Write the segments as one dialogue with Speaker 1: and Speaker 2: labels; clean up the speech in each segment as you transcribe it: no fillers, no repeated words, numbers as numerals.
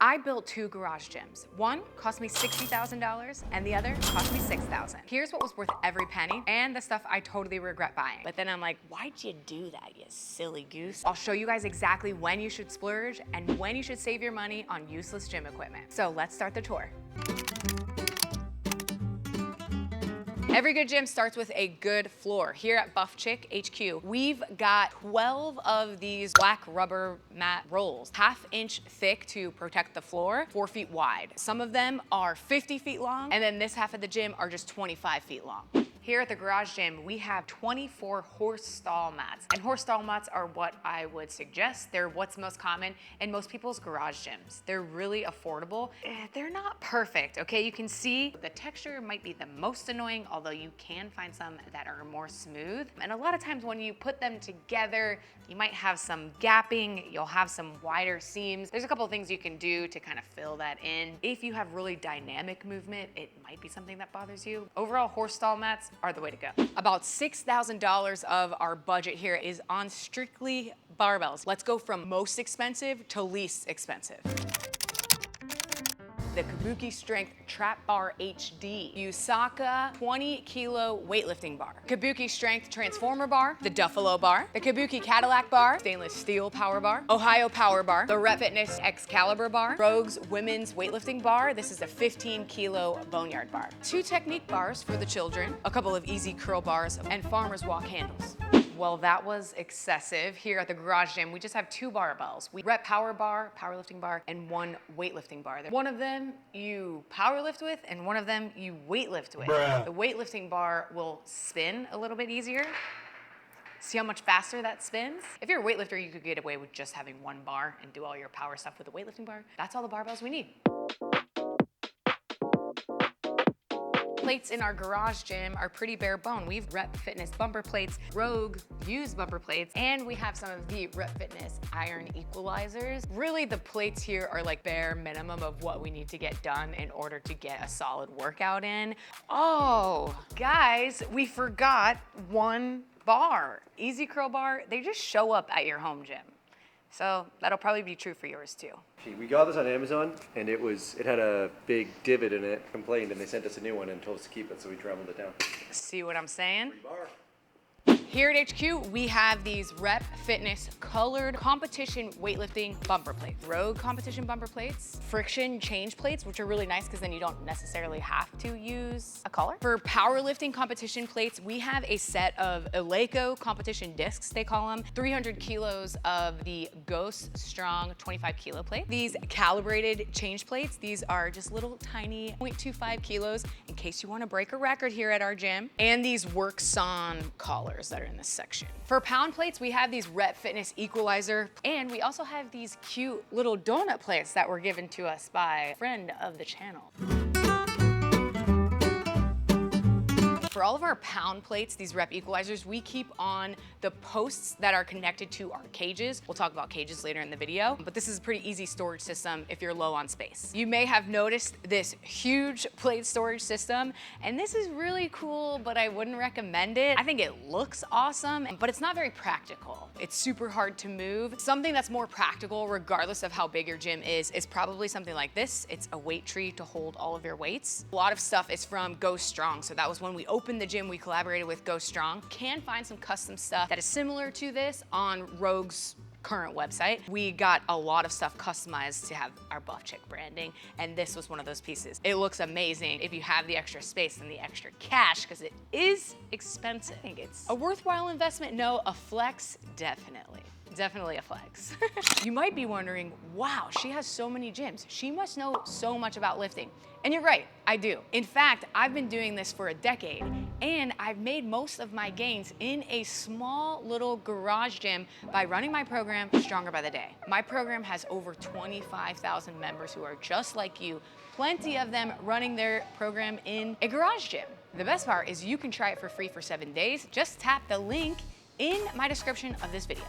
Speaker 1: I built 2 garage gyms. One cost me $60,000 and the other cost me $6,000. Here's what was worth every penny and the stuff I totally regret buying. But then I'm like, why'd you do that, you silly goose? I'll show you guys exactly when you should splurge and when you should save your money on useless gym equipment. So let's start the tour. Every good gym starts with a good floor. Here at Buff Chick HQ, we've got 12 of these black rubber mat rolls, 1/2 inch thick to protect the floor, 4 feet wide. Some of them are 50 feet long, and then this half of the gym are just 25 feet long. Here at the garage gym, we have 24 horse stall mats. And horse stall mats are what I would suggest. They're what's most common in most people's garage gyms. They're really affordable. They're not perfect, okay? You can see the texture might be the most annoying, although you can find some that are more smooth. And a lot of times when you put them together, you might have some gapping, you'll have some wider seams. There's a couple of things you can do to kind of fill that in. If you have really dynamic movement, it might be something that bothers you. Overall, horse stall mats are the way to go. About $6,000 of our budget here is on strictly barbells. Let's go from most expensive to least expensive. The Kabuki Strength Trap Bar HD, Usaka 20 kilo weightlifting bar, Kabuki Strength Transformer bar, the Duffalo bar, the Kabuki Cadillac bar, stainless steel power bar, Ohio power bar, the Rep Fitness Excalibur bar, Rogue's women's weightlifting bar. This is a 15 kilo boneyard bar. 2 technique bars for the children, a couple of easy curl bars, and farmer's walk handles. Well, that was excessive. Here at the garage gym, we just have 2 barbells. We rep power bar, powerlifting bar, and 1 weightlifting bar. One of them you powerlift with, and one of them you weightlift with. Bruh. The weightlifting bar will spin a little bit easier. See how much faster that spins? If you're a weightlifter, you could get away with just having 1 bar and do all your power stuff with the weightlifting bar. That's all the barbells we need. Plates in our garage gym are pretty bare bone. We've Rep Fitness bumper plates, Rogue used bumper plates, and we have some of the Rep Fitness iron equalizers. Really, the plates here are like bare minimum of what we need to get done in order to get a solid workout in. Oh, guys, we forgot 1 bar. Easy curl bar, they just show up at your home gym. So that'll probably be true for yours too.
Speaker 2: We got this on Amazon, and it had a big divot in it. Complained, and they sent us a new one and told us to keep it, so we traveled it down.
Speaker 1: See what I'm saying?
Speaker 2: Free bar.
Speaker 1: Here at HQ, we have these Rep Fitness colored competition weightlifting bumper plates. Rogue competition bumper plates, friction change plates, which are really nice because then you don't necessarily have to use a collar. For powerlifting competition plates, we have a set of Eleiko competition discs, they call them, 300 kilos of the Ghost Strong 25 kilo plate. These calibrated change plates, these are just little tiny 0.25 kilos in case you want to break a record here at our gym. And these WorkSon collars that are in this section. For pound plates, we have these Rep Fitness equalizer, and we also have these cute little donut plates that were given to us by a friend of the channel. For all of our pound plates, these Rep equalizers, we keep on the posts that are connected to our cages. We'll talk about cages later in the video, but this is a pretty easy storage system if you're low on space. You may have noticed this huge plate storage system, and this is really cool, but I wouldn't recommend it. I think it looks awesome, but it's not very practical. It's super hard to move. Something that's more practical, regardless of how big your gym is probably something like this. It's a weight tree to hold all of your weights. A lot of stuff is from Go Strong, so that was when we opened the gym, we collaborated with Go Strong. Can find some custom stuff that is similar to this on Rogue's current website. We got a lot of stuff customized to have our Buff Chick branding, and this was one of those pieces. It looks amazing if you have the extra space and the extra cash, because it is expensive. I think it's a worthwhile investment. No, a flex, definitely. Definitely a flex. You might be wondering, wow, she has so many gyms. She must know so much about lifting. And you're right, I do. In fact, I've been doing this for a decade, and I've made most of my gains in a small little garage gym by running my program, Stronger by the Day. My program has over 25,000 members who are just like you, plenty of them running their program in a garage gym. The best part is you can try it for free for 7 days. Just tap the link in my description of this video.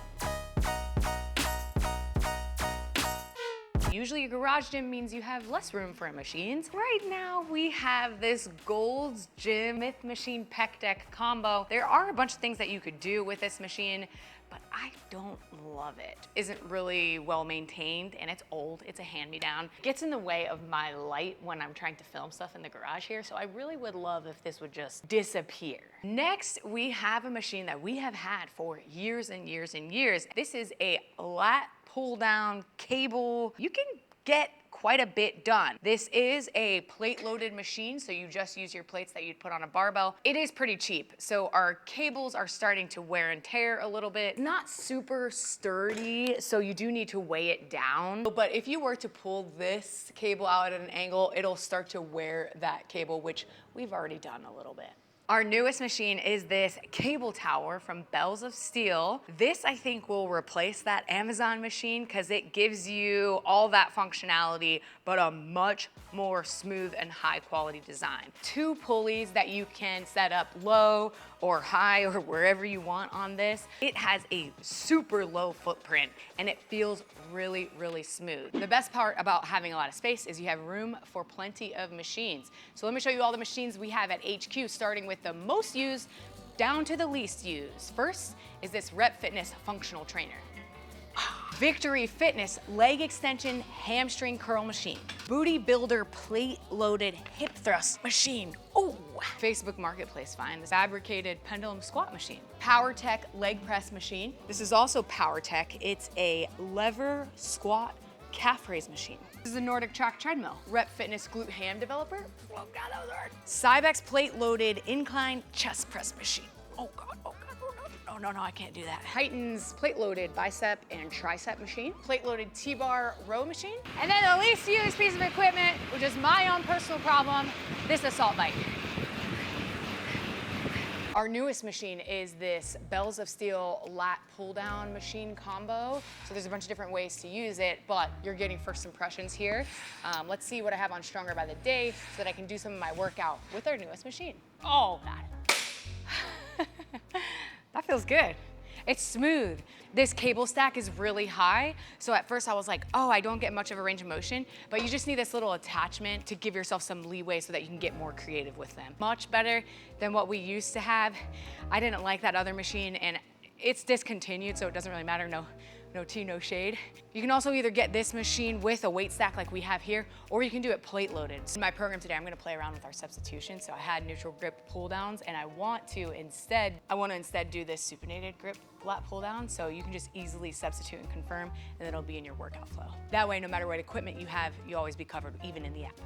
Speaker 1: Usually a garage gym means you have less room for machines. Right now we have this Gold's Gym Myth Machine Pec Deck combo. There are a bunch of things that you could do with this machine, but I don't love it. Isn't really well maintained and it's old, it's a hand-me-down. Gets in the way of my light when I'm trying to film stuff in the garage here, so I really would love if this would just disappear. Next, we have a machine that we have had for years and years and years. This is a lat pull-down cable. You can get quite a bit done. This is a plate-loaded machine, so you just use your plates that you'd put on a barbell. It is pretty cheap, so our cables are starting to wear and tear a little bit. Not super sturdy, so you do need to weigh it down. But if you were to pull this cable out at an angle, it'll start to wear that cable, which we've already done a little bit. Our newest machine is this cable tower from Bells of Steel. This, I think, will replace that Amazon machine because it gives you all that functionality, but a much more smooth and high quality design. 2 pulleys that you can set up low or high or wherever you want on this. It has a super low footprint and it feels really, really smooth. The best part about having a lot of space is you have room for plenty of machines. So let me show you all the machines we have at HQ, starting with the most used down to the least used. First is this Rep Fitness functional trainer. Victory Fitness leg extension hamstring curl machine. Booty Builder plate loaded hip thrust machine. Oh, Facebook Marketplace find this fabricated pendulum squat machine. PowerTech leg press machine. This is also PowerTech. It's a lever squat calf raise machine. This is a Nordic Track treadmill. Rep Fitness glute ham developer. Oh God, that was hard. Cybex plate loaded incline chest press machine. Oh God, oh God. No, I can't do that. Heighten's plate-loaded bicep and tricep machine. Plate-loaded T-bar row machine. And then the least used piece of equipment, which is my own personal problem, this assault bike. Our newest machine is this Bells of Steel lat pull-down machine combo. So there's a bunch of different ways to use it, but you're getting first impressions here. Let's see what I have on Stronger by the Day so that I can do some of my workout with our newest machine. Oh, God. That feels good. It's smooth. This cable stack is really high. So at first I was like, oh, I don't get much of a range of motion, but you just need this little attachment to give yourself some leeway so that you can get more creative with them. Much better than what we used to have. I didn't like that other machine and it's discontinued, so it doesn't really matter. No tea, no shade. You can also either get this machine with a weight stack like we have here, or you can do it plate loaded. So in my program today, I'm gonna play around with our substitution. So I had neutral grip pull downs and I want to instead do this supinated grip lat pull down. So you can just easily substitute and confirm, and it'll be in your workout flow. That way, no matter what equipment you have, you'll always be covered, even in the app.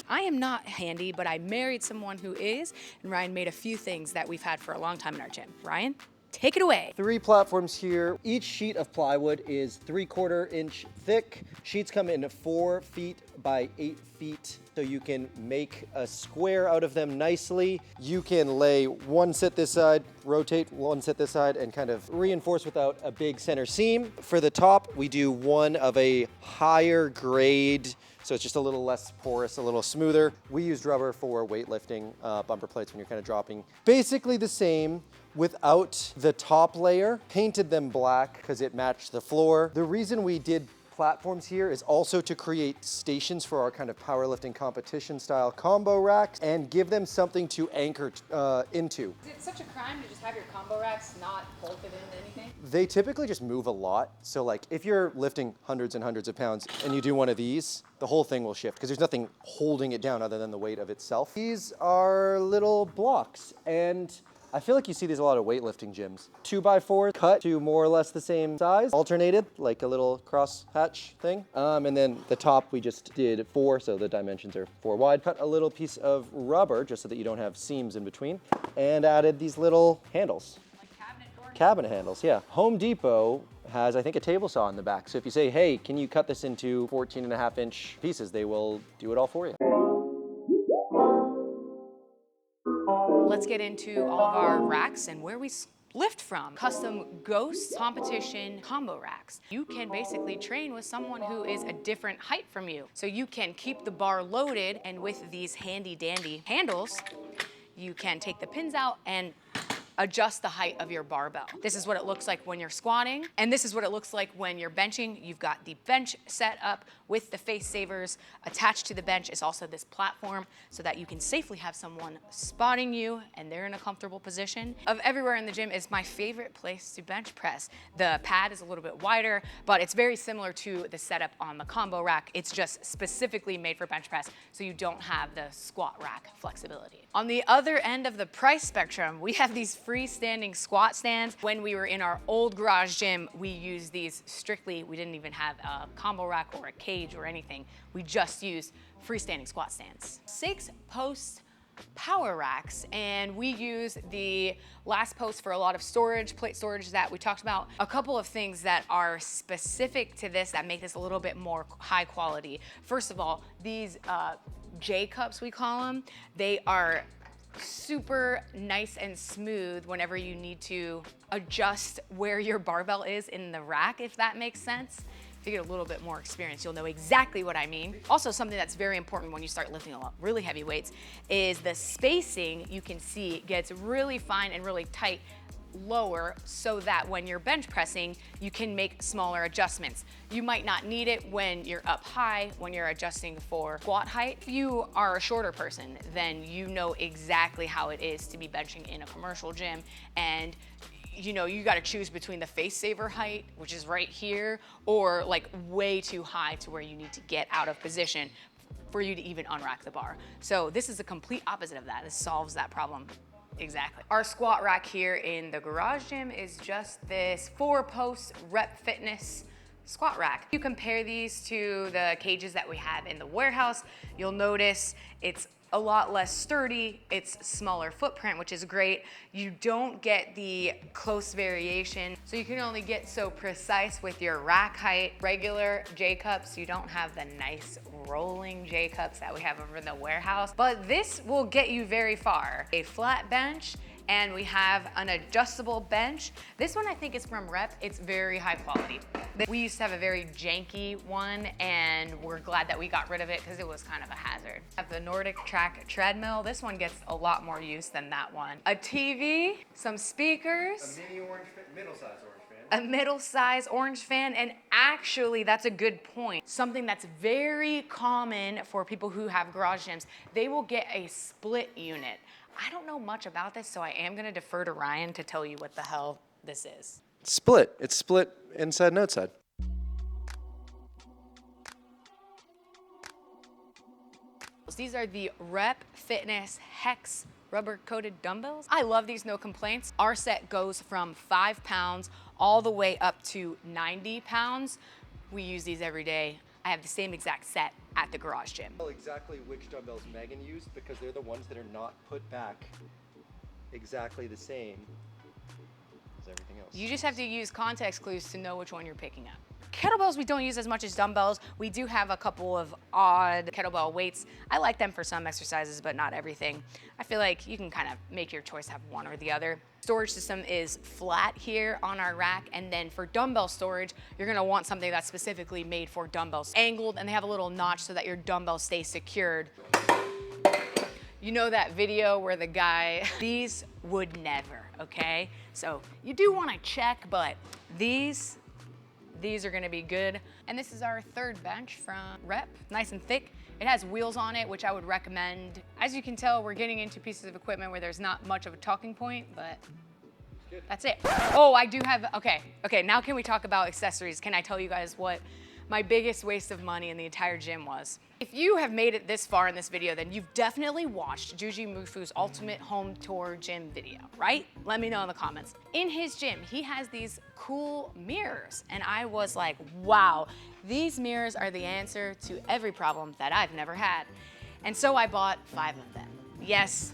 Speaker 1: I am not handy, but I married someone who is, and Ryan made a few things that we've had for a long time in our gym. Ryan, take it away.
Speaker 2: 3 platforms here. Each sheet of plywood is 3/4 inch thick. Sheets come in 4 feet by 8 feet, so you can make a square out of them nicely. You can lay one set this side, rotate one set this side, and kind of reinforce without a big center seam. For the top, we do one of a higher grade, so it's just a little less porous, a little smoother. We used rubber for weightlifting bumper plates when you're kind of dropping. Basically the same without the top layer. Painted them black because it matched the floor. The reason we did platforms here is also to create stations for our kind of powerlifting competition style combo racks and give them something to anchor into.
Speaker 1: Is it such a crime to just have your combo racks not bolted into anything?
Speaker 2: They typically just move a lot. So like if you're lifting hundreds and hundreds of pounds and you do one of these, the whole thing will shift because there's nothing holding it down other than the weight of itself. These are little blocks, and I feel like you see these a lot of weightlifting gyms. 2x4 cut to more or less the same size, alternated like a little cross hatch thing. And then the top we just did 4, so the dimensions are 4 wide. Cut a little piece of rubber just so that you don't have seams in between, and added these little handles.
Speaker 1: Like cabinet door?
Speaker 2: Cabinet handles, yeah. Home Depot has, I think, a table saw in the back. So if you say, hey, can you cut this into 14.5-inch pieces, they will do it all for you.
Speaker 1: Let's get into all of our racks and where we lift from. Custom Ghost competition combo racks. You can basically train with someone who is a different height from you. So you can keep the bar loaded, and with these handy dandy handles, you can take the pins out and adjust the height of your barbell. This is what it looks like when you're squatting, and this is what it looks like when you're benching. You've got the bench set up with the face savers. Attached to the bench is also this platform so that you can safely have someone spotting you and they're in a comfortable position. Of everywhere in the gym is my favorite place to bench press. The pad is a little bit wider, but it's very similar to the setup on the combo rack. It's just specifically made for bench press, so you don't have the squat rack flexibility. On the other end of the price spectrum, we have these freestanding squat stands. When we were in our old garage gym, we used these strictly. We didn't even have a combo rack or a cage or anything. We just used freestanding squat stands. 6 post power racks, and we use the last post for a lot of storage, plate storage that we talked about. A couple of things that are specific to this that make this a little bit more high quality. First of all, these J cups, we call them, they are super nice and smooth whenever you need to adjust where your barbell is in the rack, if that makes sense. If you get a little bit more experience, you'll know exactly what I mean. Also, something that's very important when you start lifting a lot really heavy weights is the spacing. You can see gets really fine and really tight lower, so that when you're bench pressing, you can make smaller adjustments. You might not need it when you're up high, when you're adjusting for squat height. If you are a shorter person, then you know exactly how it is to be benching in a commercial gym, and you know, you gotta choose between the face saver height, which is right here, or like way too high to where you need to get out of position for you to even unrack the bar. So this is the complete opposite of that. This solves that problem. Exactly. Our squat rack here in the garage gym is just this 4-post Rep Fitness squat rack. If you compare these to the cages that we have in the warehouse, you'll notice it's a lot less sturdy, it's smaller footprint, which is great. You don't get the close variation, so you can only get so precise with your rack height. Regular J-cups, you don't have the nice rolling J-cups that we have over in the warehouse, but this will get you very far. A flat bench, and we have an adjustable bench. This one I think is from Rep. It's very high quality. We used to have a very janky one, and we're glad that we got rid of it because it was kind of a hazard. I have the Nordic Track treadmill. This one gets a lot more use than that one. A TV, some speakers.
Speaker 2: A mini orange fan, middle-sized orange fan.
Speaker 1: A middle-sized orange fan, and actually that's a good point. Something that's very common for people who have garage gyms, they will get a split unit. I don't know much about this, so I am gonna defer to Ryan to tell you what the hell this is.
Speaker 2: Split. It's split inside and outside.
Speaker 1: These are the Rep Fitness Hex rubber-coated dumbbells. I love these, no complaints. Our set goes from 5 pounds all the way up to 90 pounds. We use these every day. I have the same exact set at the garage gym.
Speaker 2: I know exactly which dumbbells Megan used because they're the ones that are not put back exactly the same as everything else.
Speaker 1: You just have to use context clues to know which one you're picking up. Kettlebells we don't use as much as dumbbells. We do have a couple of odd kettlebell weights. I like them for some exercises, but not everything. I feel like you can kind of make your choice, have one or the other. Storage system is flat here on our rack, and then for dumbbell storage, you're gonna want something that's specifically made for dumbbells. Angled, and they have a little notch so that your dumbbells stay secured. You know that video where the guy, these would never, okay? So you do wanna check, but these are gonna be good. And this is our third bench from Rep, nice and thick. It has wheels on it, which I would recommend. As you can tell, we're getting into pieces of equipment where there's not much of a talking point, but that's it. Oh, I do have, okay, now can we talk about accessories? Can I tell you guys what my biggest waste of money in the entire gym was? If you have made it this far in this video, then you've definitely watched Juji Mufu's Ultimate Home Tour Gym video, right? Let me know in the comments. In his gym, he has these cool mirrors, and I was like, wow, these mirrors are the answer to every problem that I've never had. And so I bought 5 of them. Yes,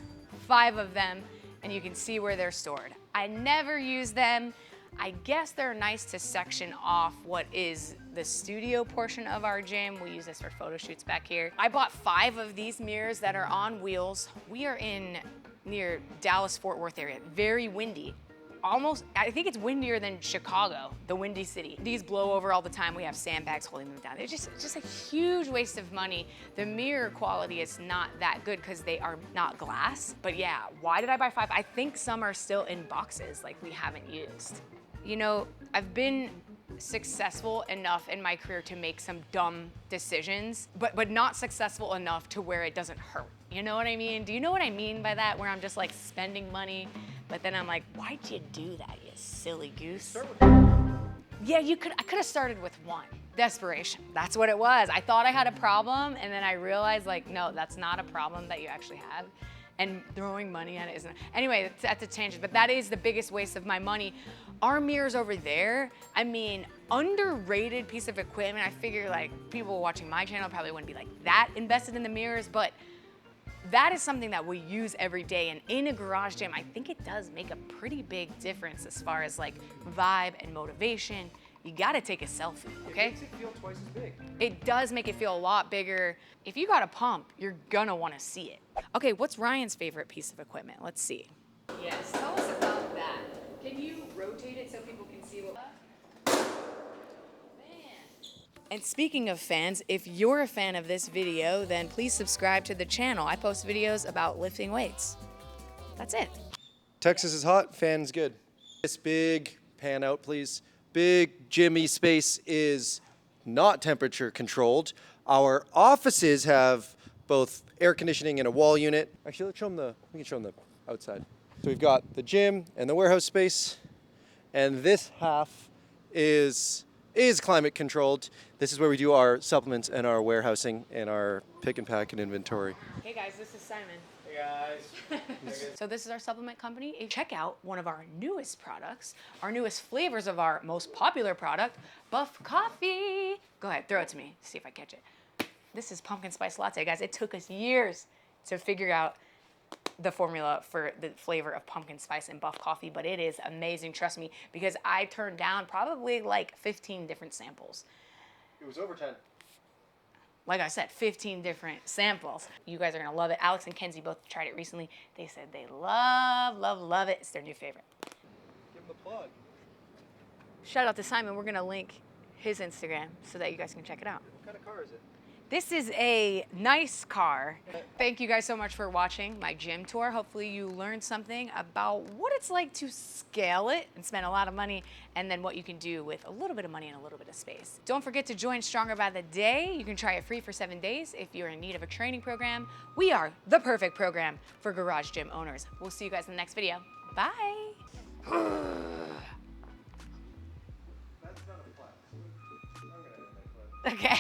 Speaker 1: 5 of them, and you can see where they're stored. I never use them. I guess they're nice to section off what is the studio portion of our gym. We use this for photo shoots back here. I bought 5 of these mirrors that are on wheels. We are in near Dallas-Fort Worth area, very windy. almost, I think it's windier than Chicago, the windy city. These blow over all the time. We have sandbags holding them down. It's just a huge waste of money. The mirror quality is not that good because they are not glass. But yeah, why did I buy 5? I think some are still in boxes like we haven't used. You know, I've been successful enough in my career to make some dumb decisions, but not successful enough to where it doesn't hurt. You know what I mean? Do you know what I mean by that? Where I'm just like spending money, but then I'm like, why'd you do that, you silly goose? Yeah, I could have started with 1. Desperation, that's what it was. I thought I had a problem, and then I realized like, no, that's not a problem that you actually have. And throwing money at it isn't. Anyway, that's a tangent, but that is the biggest waste of my money. Our mirrors over there, I mean, underrated piece of equipment. I figure like people watching my channel probably wouldn't be like that invested in the mirrors, but that is something that we use every day. And in a garage gym, I think it does make a pretty big difference as far as like vibe and motivation. You gotta take a selfie, okay?
Speaker 2: It makes it feel twice as big.
Speaker 1: It does make it feel a lot bigger. If you got a pump, you're gonna wanna see it. Okay, what's Ryan's favorite piece of equipment? Let's see. Yes, tell us about that. Can you rotate it so people can see what? And speaking of fans, if you're a fan of this video, then please subscribe to the channel. I post videos about lifting weights. That's it.
Speaker 2: Texas is hot, fans good. This big, pan out please. Big gymmy space is not temperature controlled. Our offices have both air conditioning and a wall unit. Actually, we can show them the outside. So we've got the gym and the warehouse space, and this half is climate controlled. This is where we do our supplements and our warehousing and our pick and pack and inventory.
Speaker 1: Hey guys, this is Simon.
Speaker 2: Hey guys.
Speaker 1: So this is our supplement company. Check out one of our newest products, our newest flavors of our most popular product, Buff Coffee. Go ahead, throw it to me, see if I catch it. This is pumpkin spice latte, guys. It took us years to figure out the formula for the flavor of pumpkin spice and Buff Coffee, but it is amazing, trust me, because I turned down probably like 15 different samples.
Speaker 2: It was over 10.
Speaker 1: Like I said, 15 different samples. You guys are gonna love it. Alex and Kenzie both tried it recently. They said they love it. It's their new favorite.
Speaker 2: Give them the plug.
Speaker 1: Shout out to Simon. We're gonna link his Instagram so that you guys can check it out.
Speaker 2: What kind of car is it?
Speaker 1: This is a nice car. Thank you guys so much for watching my gym tour. Hopefully you learned something about what it's like to scale it and spend a lot of money, and then what you can do with a little bit of money and a little bit of space. Don't forget to join Stronger by the Day. You can try it free for 7 days if you're in need of a training program. We are the perfect program for garage gym owners. We'll see you guys in the next video. Bye.
Speaker 2: That's not a flex. I'm gonna end my flex.
Speaker 1: Okay.